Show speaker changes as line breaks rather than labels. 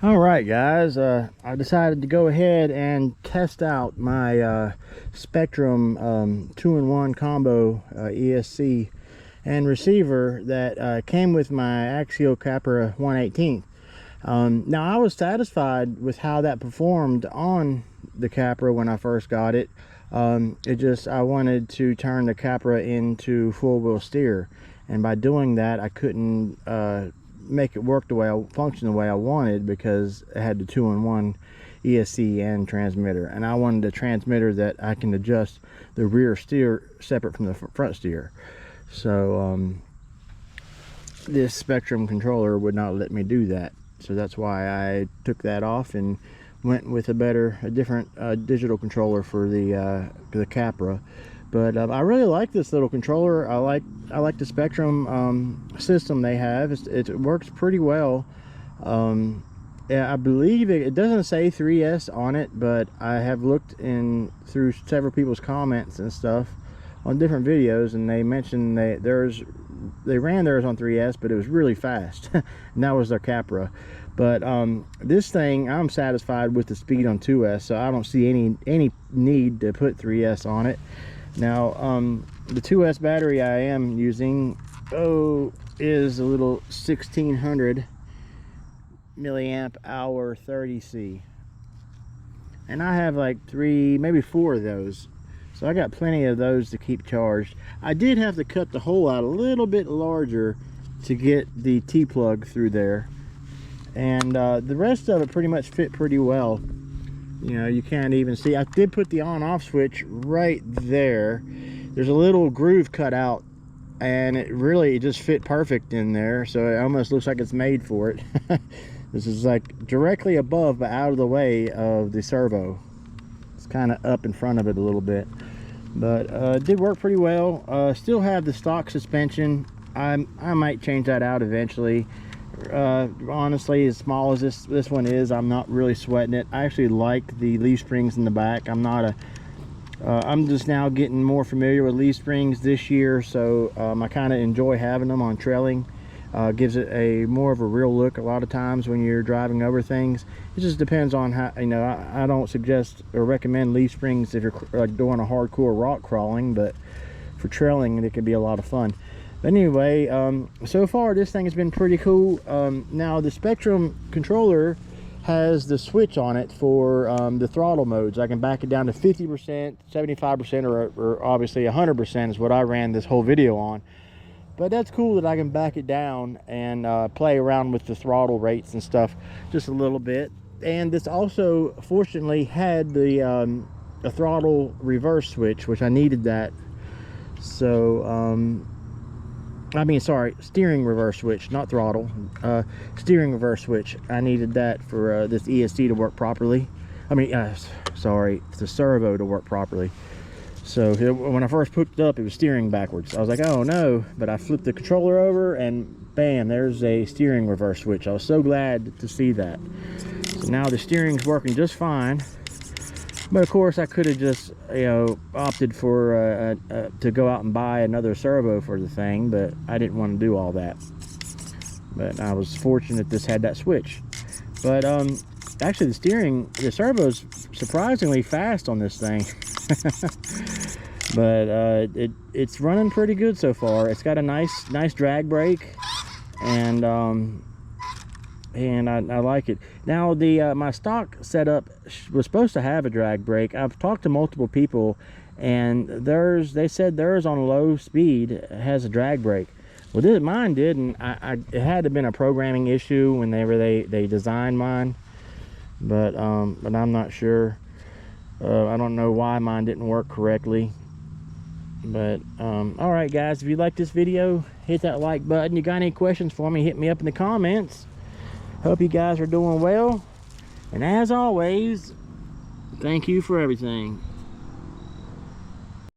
All right, guys, I decided to go ahead and test out my Spektrum 2-in-1 combo ESC and receiver that came with my Axial Capra 1/18. Now, I was satisfied with how that performed on the Capra when I first got it. I wanted to turn the Capra into full-wheel steer, and by doing that, I couldn't make it work the way function the way I wanted, because it had the 2-in-1 ESC and transmitter, and I wanted a transmitter that I can adjust the rear steer separate from the front steer. So this Spektrum controller would not let me do that, so that's why I took that off and went with a different digital controller for the Capra. But I really like this little controller. I like the Spektrum system they have. It works pretty well. Yeah, I believe it doesn't say 3S on it, but I have looked through several people's comments and stuff on different videos, and they mentioned they ran theirs on 3S, but it was really fast. And that was their Capra. But this thing, I'm satisfied with the speed on 2S, so I don't see any need to put 3S on it. Now, the 2S battery I am using is a little 1600 milliamp hour 30C, and I have like 3, maybe 4 of those, so I got plenty of those to keep charged. I did have to cut the hole out a little bit larger to get the T-plug through there, and the rest of it pretty much fit pretty well. You know, you can't even see. I did put the on-off switch right there. There's a little groove cut out, and it just fit perfect in there, so it almost looks like it's made for it. This is like directly above but out of the way of the servo. It's kind of up in front of it a little bit, but it did work pretty well. Still have the stock suspension. I might change that out eventually. Honestly, as small as this one is, I'm not really sweating it. I actually like the leaf springs in the back. I'm just now getting more familiar with leaf springs this year, so I kind of enjoy having them on trailing. Gives it a more of a real look a lot of times when you're driving over things. It just depends on how, you know, I don't suggest or recommend leaf springs if you're like doing a hardcore rock crawling, but for trailing it can be a lot of fun. But anyway, so far this thing has been pretty cool. Now the Spektrum controller has the switch on it for the throttle modes. I can back it down to 50%, 75%, or obviously 100% is what I ran this whole video on. But that's cool that I can back it down and play around with the throttle rates and stuff just a little bit. And this also fortunately had the throttle reverse switch, which I needed that. So sorry, steering reverse switch, not throttle. Steering reverse switch. I needed that for this ESC to work properly. Sorry, the servo to work properly. So when I first hooked it up, it was steering backwards. I was like, oh no, but I flipped the controller over and bam, there's a steering reverse switch. I was so glad to see that. So now the steering's working just fine. But of course, I could have just, you know, opted for to go out and buy another servo for the thing, but I didn't want to do all that. But I was fortunate this had that switch. But actually, the servo's surprisingly fast on this thing. But it's running pretty good so far. It's got a nice drag brake, and I like it. Now my stock setup was supposed to have a drag brake. I've talked to multiple people, and they said theirs on low speed has a drag brake. Well, mine didn't. It had to have been a programming issue whenever they designed mine, but I'm not sure. I don't know why mine didn't work correctly. But all right, guys, if you like this video, hit that like button. You got any questions for me, hit me up in the comments. Hope you guys are doing well, and as always, thank you for everything.